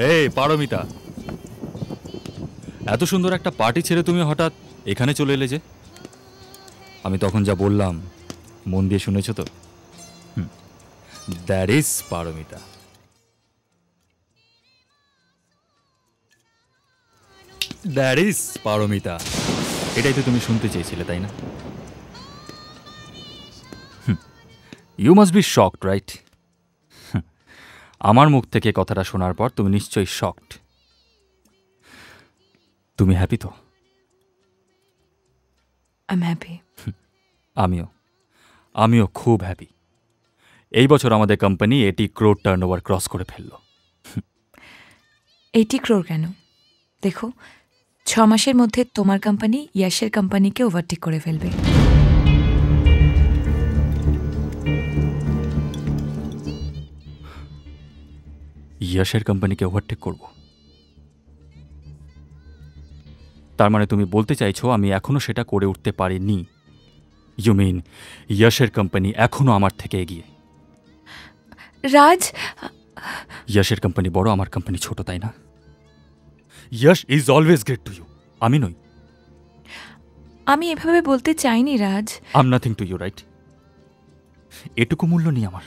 এই পারমিতা, এত সুন্দর একটা পার্টি ছেড়ে তুমি হঠাৎ এখানে চলে এলে যে? আমি তখন যা বললাম মন দিয়ে শুনেছো তো? That is Paromita. That is Paromita. এটাই তো তুমি শুনতে চেয়েছিলে, তাই না? You must be shocked, right? আমার মুখ থেকে কথাটা শোনার পর তুমি নিশ্চয়ই শকড। তুমি হ্যাপি তো? I'm happy. আমিও খুব হ্যাপি। এই বছর আমাদের কোম্পানি 80 crore টার্নওভার ক্রস করে ফেলল। 80 crore কেন? দেখো, 6 মাসের মধ্যে তোমার কোম্পানি ইয়াশের কোম্পানিকে ওভারটেক করে ফেলবে। ইয়াশের কোম্পানিকে ওভারটেক করব? তার মানে তুমি বলতে চাইছো আমি এখনো সেটা করে উঠতে পারিনি? ইউ মিন ইয়াশের কোম্পানি এখনো আমার থেকে এগিয়ে? রাজ, ইয়াশের কোম্পানি বড়, আমার কোম্পানি ছোট, তাই না? Yash is always great to you, আমি নই। আমি এভাবে বলতে চাইনি Raj. I am nothing to you, right? এটুকু মূল্য নেই আমার।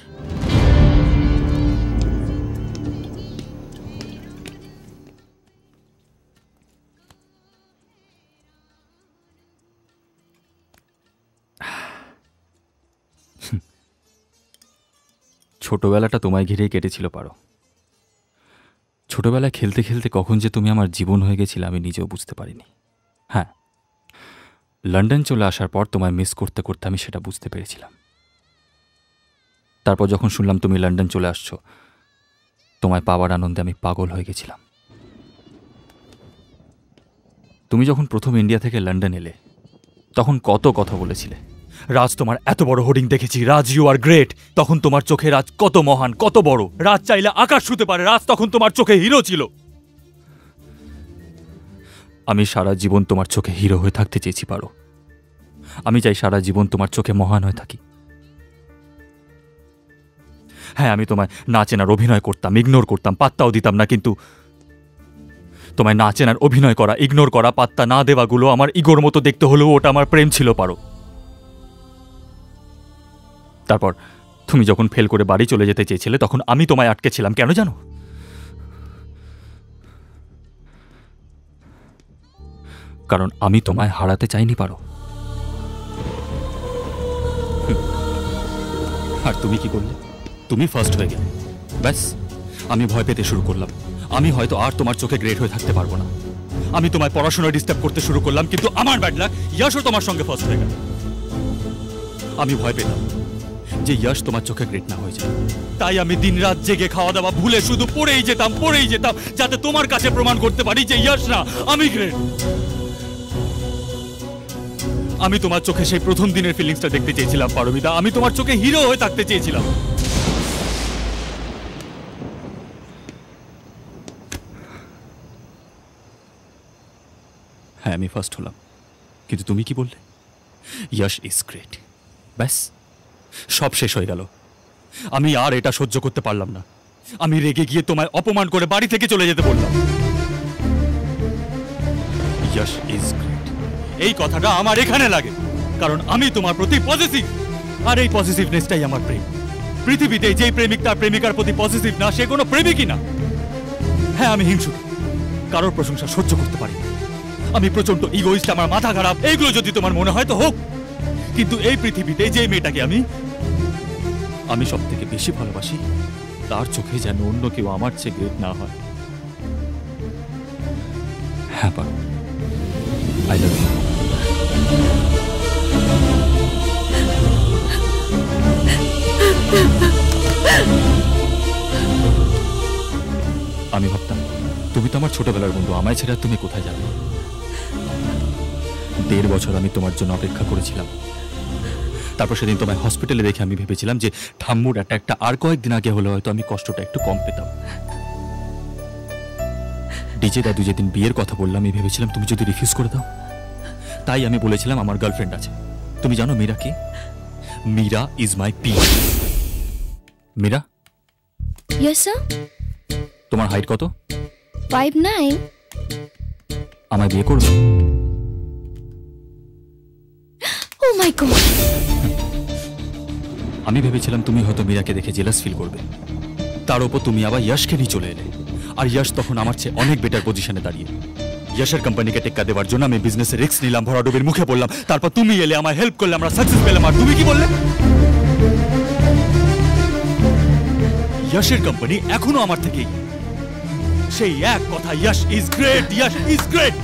ছোটবেলাটা তোমায় ঘিরেই কেটেছিল পারো। ছোটবেলায় খেলতে খেলতে কখন যে তুমি আমার জীবন হয়ে গেছিলে আমি নিজেও বুঝতে পারিনি। হ্যাঁ, লন্ডন চলে আসার পর তোমায় মিস করতে করতে আমি সেটা বুঝতে পেরেছিলাম। তারপর যখন শুনলাম তুমি লন্ডন চলে আসছো, তোমায় পাওয়ার আনন্দে আমি পাগল হয়ে গেছিলাম। তুমি যখন প্রথম ইন্ডিয়া থেকে লন্ডন এলে তখন কত কথা বলেছিলে, রাজ তোমার এত বড় হোর্ডিং দেখেছি, রাজ ইউ আর গ্রেট। তখন তোমার চোখে রাজ কত মহান, কত বড়, রাজ চাইলে আকাশ ছুঁতে পারে, রাজ তখন তোমার চোখে হিরো ছিল। আমি সারা জীবন তোমার চোখে হিরো হয়ে থাকতে চেয়েছি পারো। আমি চাই সারা জীবন তোমার চোখে মহান হয়ে থাকি। হ্যাঁ, আমি তোমায় না চেনার অভিনয় করতাম, ইগনোর করতাম, পাত্তাও দিতাম না, কিন্তু তোমায় না চেনার অভিনয় করা, ইগনোর করা, পাত্তা না দেওয়াগুলো আমার ইগোর মতো দেখতে হলেও ওটা আমার প্রেম ছিল পারো। তারপর তুমি যখন ফেল করে বাড়ি চলে যেতে চেয়েছিলে তখন আমি তোমায় আটকে ছিলাম, কেন জানো? কারণ আমি তোমায় হারাতে চাইনি পারো। আর তুমি কি করলে? তুমি ফার্স্ট হয়ে গেলে, ব্যাস আমি ভয় পেতে শুরু করলাম। আমি হয়তো আর তোমার চোখে গ্রেট হয়ে থাকতে পারবো না। আমি তোমায় পড়াশোনায় ডিস্টার্ব করতে শুরু করলাম, কিন্তু আমার ব্যাড লাক, ইয়াশও তোমার সঙ্গে ফার্স্ট হয়ে গেল। আমি ভয় পেতাম যে ইয়াশ তোমার চোখে গ্রেট না হয়ে যায়, তাই আমি দিনরাত জেগে খাওয়া দাওয়া ভুলে শুধু পড়েই যেতাম যাতে তোমার কাছে প্রমাণ করতে পারি যে ইয়াশ না, আমি গ্রেট। আমি তোমার চোখে সেই প্রথম দিনের ফিলিংসটা দেখতে চেয়েছিলাম পারমিতা। আমি তোমার চোখে হিরো হয়ে থাকতে চেয়েছিলাম। হ্যাঁ, আমি ফার্স্ট হলাম, কিন্তু তুমি কি বললে? Yash is great. ব্যাস সব শেষ হয়ে গেল। আমি আর এটা সহ্য করতে পারলাম না। আমি রেগে গিয়ে তোমায় অপমান করে বাড়ি থেকে চলে যেতে বললাম। ইয়াশ ইজ গ্রেট, এই কথাটা আমার এখানে লাগে কারণ আমি তোমার প্রতি পজিটিভ, আর এই পজিটিভনেসটাই আমার প্রেম। পৃথিবীতে যেই প্রেমিক তার প্রেমিকার প্রতি পজিটিভ না, সে কোনো প্রেমিকই না। হ্যাঁ, আমি হিংসুক, কারোর প্রশংসা সহ্য করতে পারি না। আমি প্রচন্ড ইগোইস্ট, আমার মাথা খারাপ। এইগুলো যদি তোমার মনে হয় তো হোক, কিন্তু এই পৃথিবীতে যে মেয়েটাকে আমি সব থেকে বেশি ভালোবাসি তার চোখে যেন অন্য কেউ আমার চেয়ে গ্রেট না হয়। হ্যাঁ পারো, আই লাভ ইউ। আমি ভাবতাম তুমি তো আমার ছোটবেলার বন্ধু, আমায় ছেড়ে তুমি কোথায় যাবে? 1.5 বছর আমি তোমার জন্য অপেক্ষা করেছিলাম। তারপর সেদিন তোমায় হসপিটালে দেখে আমি ভেবেছিলাম যে ঠাম্মুর অ্যাটাকটা আর কয়েকদিন আগে হলে হয়তো আমি কষ্টটা একটু কম পেতাম। ডিজে দাদু যেদিন বিয়ের কথা বললাম, আমি ভেবেছিলাম তুমি যদি রিফিউজ করে দাও। তাই আমি বলেছিলাম আমার গার্লফ্রেন্ড আছে। তুমি জানো মীরা কি? Meera is my piece. Meera, Yes, sir. তোমার হাইট কত? 5'9". আমায় বিয়ে করবে? Oh my God. আমি ভেবেছিলাম তুমি হয়তো মীরাকে দেখে জেলাস ফিল করবে, তার উপর তুমি আবার ইয়াশকে নিয়ে চলে এলে। আর ইয়াশ তখন আমার চেয়ে অনেক বেটার পজিশনে দাঁড়িয়ে। ইয়াশের কোম্পানিকে টেক্কা দেওয়ার জন্য আমি বিজনেসে রিস্ক নিলাম, ভরাডুবির মুখে পড়লাম। তারপর তুমি এলে, আমায় হেল্প করলে, আমরা সাকসেস পেলাম। আর তুমি কি বললে? ইয়াশের কোম্পানি এখনো আমার থেকেই। সেই এক কথা, Yash is great, Yash is great.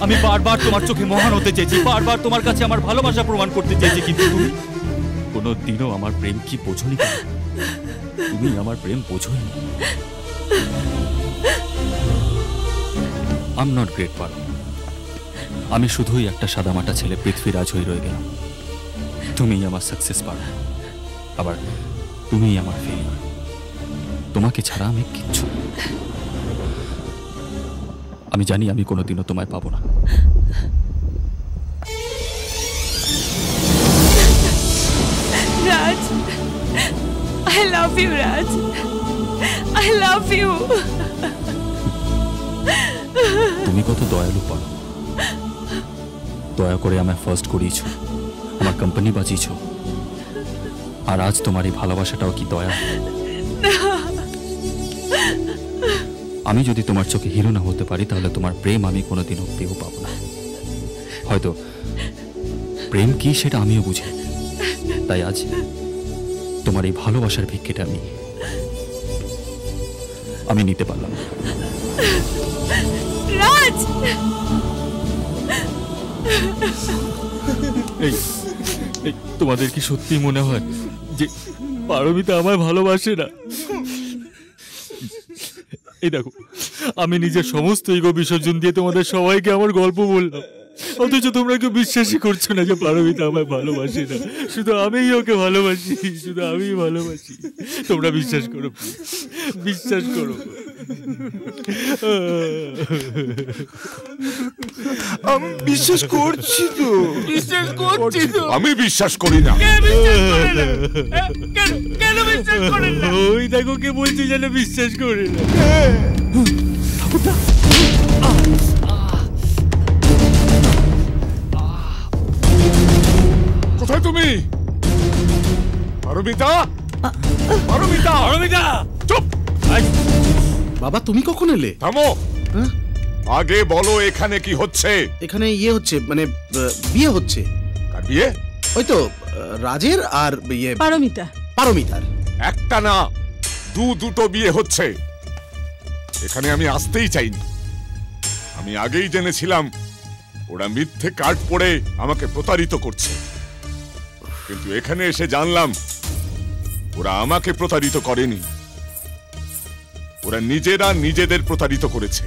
আমি বারবার তোমার চোখে মহান হতে চেয়েছি, বারবার তোমার কাছে আমার ভালোবাসা প্রমাণ করতে চেয়েছি, কিন্তু তুমি কোনোদিনও আমার প্রেম কি বোঝোনি। তুমি আমার প্রেম বোঝোনি। আই এম নট গ্রেট পারো। আমি শুধুই একটা সাদামাটা ছেলে, পৃথ্বীরাজ হয়ে রয়ে গেলাম। তুমিই আমার সাকসেস পারো, আবার তুমিই আমার ফেলিওর। তোমাকে ছাড়া আমি কিচ্ছু। আমি জানি আমি কোনোদিনও তোমায় পাবো না। রাজ, I love you, Raj. I love you. তুমি কত দয়ালু পারো। দয়া করে আমায় ফার্স্ট করিয়েছ, আমার কোম্পানি বাঁচিয়েছ, আর আজ তোমার এই ভালোবাসাটাও কি দয়া? আমি যদি তোমার চোখে হিরো না হতে পারি, তাহলে তোমার প্রেম আমি কোনোদিনও পেয়েও পাবো না। হয়তো প্রেম কি সেটা আমিও বুঝি। তাই আজ তোমার এই ভালোবাসার ভিক্ষেটা আমি নিতে পারলাম। রাজ, তোমাদের কি সত্যি মনে হয় যে পারমিতা আমায় ভালোবাসে না? এই দেখো, আমি নিজের সমস্ত ইগো বিসর্জন দিয়ে তোমাদের সবাইকে আমার গল্প বললাম, অথচ তোমরা কেউ বিশ্বাসই করছো না যে পারমিতা আমায় ভালোবাসে না। শুধু আমিই ওকে ভালোবাসি, শুধু আমিই ভালোবাসি। তোমরা বিশ্বাস করো, বিশ্বাস করো। আমি বিশ্বাস করছি তো, বিশ্বাস করছি তো। আমি বিশ্বাস করি না। কেন বিশ্বাস করেন না? ওই দেখো কে বলছে যেন বিশ্বাস করে না। কোথায় তুমি? পারমিতা, পারমিতা, পারমিতা, চুপ। বাবা তুমি কখন এলে? থামো, আগে বলো এখানে কি হচ্ছে? এখানে ইয়ে হচ্ছে, মানে বিয়ে হচ্ছে। কার বিয়ে? ওই তো রাজের আর ইয়ে পারমিতার। একটা না, দুটো বিয়ে হচ্ছে। এখানে আমি আসতেই চাইনি। আমি আগেই জেনেছিলাম ওরা মিথ্যে কার্ড পড়ে আমাকে প্রতারিত করছে, কিন্তু এখানে এসে জানলাম ওরা আমাকে প্রতারিত করেনি, ওরা নিজেরা নিজেদের প্রতারিত করেছে।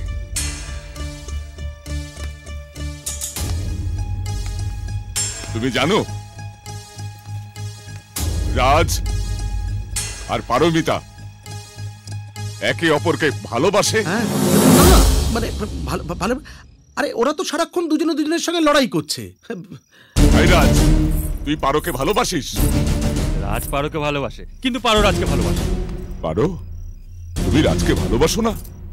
তুমি জানো রাজ আর পারমিতা একে অপরকে ভালোবাসে? মানে ভালো। আরে ওরা তো সারাক্ষণ দুজনে দুজনের সঙ্গে লড়াই করছে। রাজ, তুই পারোকে ভালোবাসিস? রাজ পারোকে ভালোবাসে, কিন্তু পারো রাজকে ভালোবাসে। পারো, তুমি রাজকে ভালোবাসো না?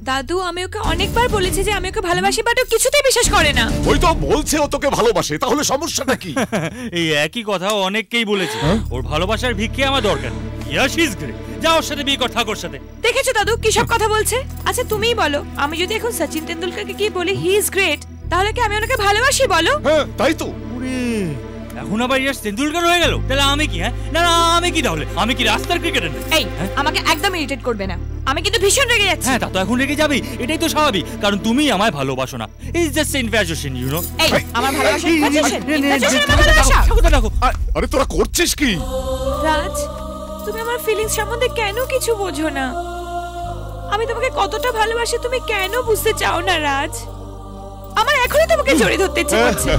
দাদু, আমি ওকে অনেকবার বলেছি যে আমি ওকে ভালোবাসি, বাট ও কিছুতেই বিশ্বাস করে না। ওই তো বলছে ও তোকে ভালোবাসে, তাহলে সমস্যাটা কি? এই একই কথা অনেককেই বলেছে। ওর ভালোবাসার ভিক্ষে আমার দরকার। ইয়াশ ইজ গ্রেট, যা ওর সাথে বিয়ে কর, ঠাকুর সাথে। দেখেছো দাদু কি সব কথা বলছে? আচ্ছা তুমিই বলো, আমি যদি এখন সচিন তেন্ডুলকরকে কি বলি হি ইজ গ্রেট, তাহলে কি আমি ওনাকে ভালোবাসি বলো? হ্যাঁ তাই তো। এখন আবার ইয়াশ তেন্ডুলকর হয়ে গেল, তাহলে আমি কি? হ্যাঁ না না, আমি কি তাহলে? আমি কি রাস্তার ক্রিকেটার? এই আমাকে একদম ইরিটেট করবে না, আমি কিন্তু ভীষণ রেগে যাচ্ছি। হ্যাঁ তা তো এখন রেগে যাবি, এটাই তো স্বাভাবিক, কারণ তুমি আমায় ভালোবাসো না। It's just infatuation, you know. এই আমার ভালোবাসা ইনফ্যাচুয়েশন, ইনফ্যাচুয়েশন আমার ভালোবাসা। দেখো, আরে তোরা করছিস কি? রাজ, তুমি আমার ফিলিংস সম্বন্ধে কেন কিছু বোঝো না? আমি তোমাকে কতটা ভালোবাসি তুমি কেন বুঝতে চাও না রাজ? আমার এখনই তোমাকে জড়িয়ে ধরতে ইচ্ছে করছে।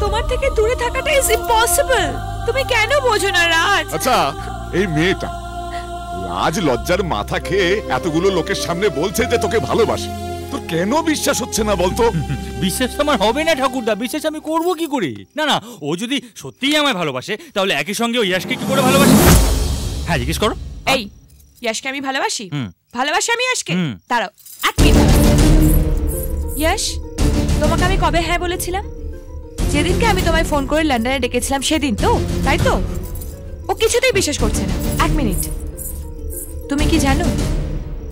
তোমার থেকে দূরে থাকাটা ইজ ইম্পসিবল। তুমি কেন বোঝো না রাজ? আচ্ছা, এই মেয়েটা রাজ লজ্জার মাথা খেয়ে এতগুলো লোকের সামনে বলছে যে তোকে ভালোবাসে, তোর কেন বিশ্বাস হচ্ছে না বলতো? বিশ্বাস আমার হবে না ঠাকুরদা, বিশ্বাস আমি করব কি করে? না না, ও যদি সত্যিই আমায় ভালোবাসে তাহলে একই সঙ্গে ওই ইয়াশকে কি করে ভালোবাসে? হ্যাঁ জিজ্ঞেস করো। এই ইয়াশকে আমি ভালোবাসি? হুম। ভালোবাসি আমি ইয়াশকে? হুম। দাঁড়াও এক মিনিট। ইয়াশ, তোমাকে আমি কবে হ্যাঁ বলেছিলাম? যেদিনকে আমি তোমায় ফোন করে লন্ডনে ডেকেছিলাম সেদিন তো, তাই তো? ও কিছুতেই বিশ্বাস করছে না। এক মিনিট, তুমি কি জানো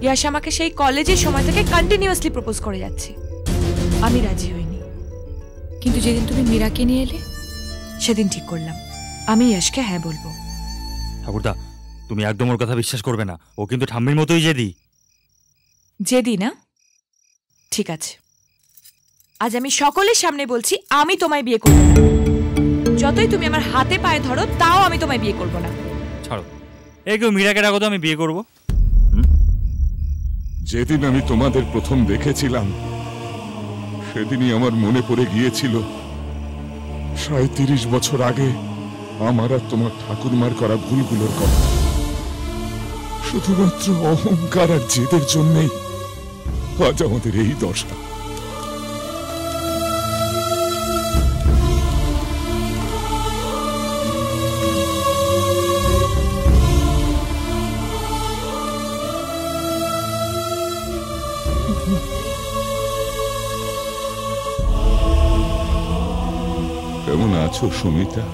ইয়াশ আমাকে সেই কলেজের সময় থেকে কন্টিনিউয়াসলি প্রপোজ করে যাচ্ছে। আমি রাজি হইনি, কিন্তু যেদিন তুমি মীরাকে নিয়ে এলে সেদিন ঠিক করলাম আমি ইয়াশকে হ্যাঁ বলবো। ঠাকুরদা তুমি একদম ওর কথা বিশ্বাস করবে না, ও কিন্তু ঠাম্মির মতোই জেদি। জেদি না? ঠিক আছে, আজ আমি সকলের সামনে বলছি আমি তোমায় বিয়ে করব না। যতই তুমি আমার হাতে পায়ে ধরো তাও আমি তোমায় বিয়ে করব না। ছাড়ো, এই কেউ মীরাকে ডাকো তো, আমি বিয়ে করব। যেদিন আমি তোমাদের প্রথম দেখেছিলাম সেদিনই আমার মনে পড়ে গিয়েছিল ৩৭ বছর আগে আমার আর তোমার ঠাকুরমার করা ভুলগুলোর কথা। শুধুমাত্র অহংকার আর জেদের জন্যই আজ আমাদের এই দশা। কেমন আছো সুমিতা?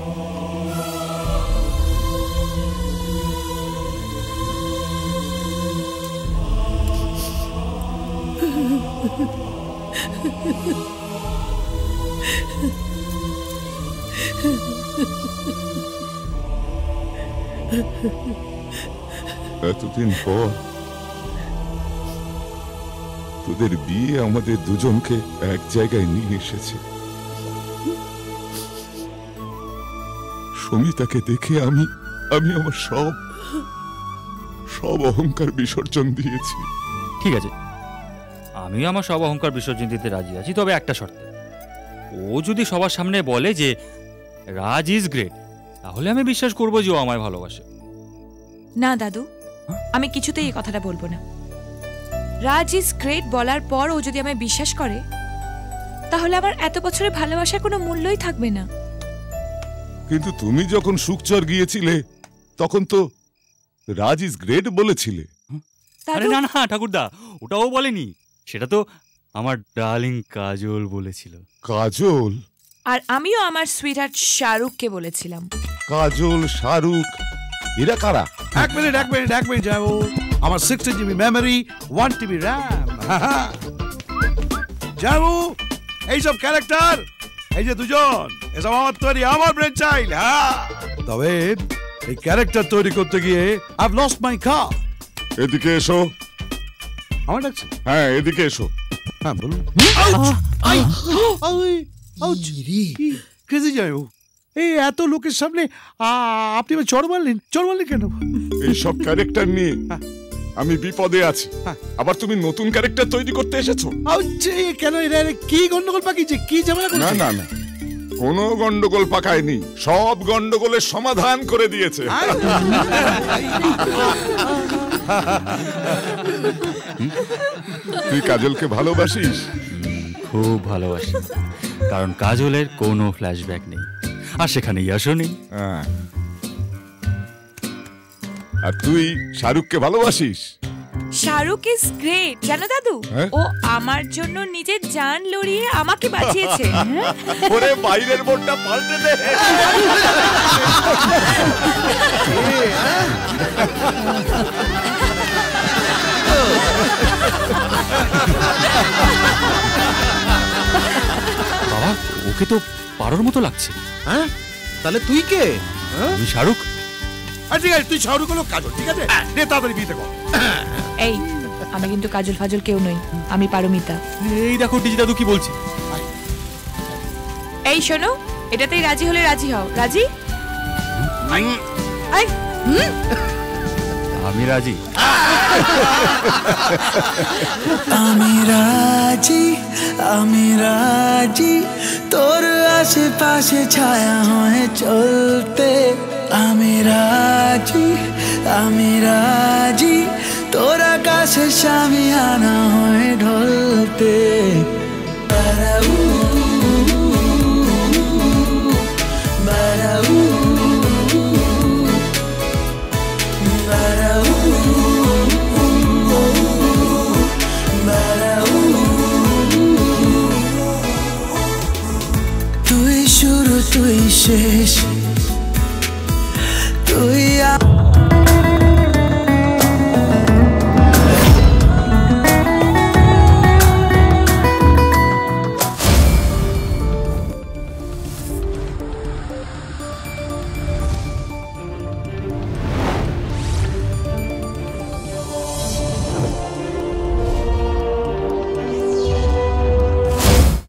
এতদিন পর তোদের বিয়ে আমাদের দুজনকে এক জায়গায় নিয়ে এসেছে। সুমিতাকে দেখে আমি আমার সব অহংকার বিসর্জন দিয়েছি। ঠিক আছে, আমিও আমার সব অহংকার বিসর্জন দিতে রাজি আছি, তবে একটা শর্তে। ও যদি সবার সামনে বলে যে রাজ ইজ গ্রেট, তাহলে আমি বিশ্বাস করবো যে ও আমায় ভালোবাসে। না দাদু, আমি কিছুতেই এই কথাটা বলবো না। রাজ ইজ গ্রেট বলার পর ও যদি আমায় বিশ্বাস করে তাহলে আমার এত বছরের ভালোবাসার কোনো মূল্যই থাকবে না। কিন্তু তুমি যখন সুখচর গিয়েছিলে তখন তো রাজ ইজ গ্রেট বলেছিলে। আরে না না ঠাকুরদা, ওটাও বলেনি, সেটা তো আমার ডার্লিং কাজল বলেছিল। কাজল? আর আমিও আমার সুইটহার্ট শাহরুখকে বলেছিলাম। কাজল, শাহরুখ, এরা কারা? এক মিনিট যাবো। আমার 60 GB মেমোরি, 1 TB RAM। যাবো এইসব ক্যারেক্টার, এই যে দুজন, এসব আমার তৈরি, আমার ব্রেন চাইল্ড। তবে এই ক্যারেক্টার তৈরি করতে গিয়ে আই হ্যাভ লস্ট মাই কার। এদিকে এসো। আমার ডাকছে? হ্যাঁ এদিকে এসো। হ্যাঁ বলুন। ক্রেজি যাবো, এই এত লোকের সামনে আপনি আবার চড় মারলেন কেন? এইসব ক্যারেক্টার নিয়ে আমি বিপদে আছি, আবার তুমি নতুন ক্যারেক্টার তৈরি করতে এসেছো। কেন এরা কি গন্ডগোল পাকিয়েছে? কি ঝামেলা করছে? না না না, কোনো গন্ডগোল পাকায়নি, সব গন্ডগোলের সমাধান করে দিয়েছে। তুই কাজলকে ভালোবাসিস? খুব ভালোবাসি, কারণ কাজলের কোনো ফ্ল্যাশব্যাক নেই, আর সেখানে ইয়াশও নেই। আর তুই শাহরুখকে ভালোবাসিস? শাহরুখ ইজ গ্রেট জানো দাদু, ও আমার জন্য নিজের জান লড়িয়ে আমাকে বাঁচিয়েছে। ওরে বাইরের বোর্ডটা পাল্টে দে। বাবা, ওকে তো পারোর মতো লাগছে। হ্যাঁ, তাহলে তুই কে? আমি শাহরুখ। ঠিক আছে, তুই শাহরুখ হলো কাজল, ঠিক আছে? নে তাড়াতাড়ি বিয়েতে কর। এই আমি কিন্তু কাজল ফাজল কেউ নই, আমি পারমিতা। এই দেখো ডিজি দাদু কি বলছে। এই শোনো, এটাতেই রাজি হলে রাজি হও। রাজি? আমি রাজি। আমি রাজি তোর আশেপাশে ছায়া হয়ে চলতে। আমি রাজি তোর আকাশ বাতাসে শামিয়ানা হয়ে ঢলতে বারাউ বারাউ বারাউ বারাউ তুই শুরু তুই শেষ তুই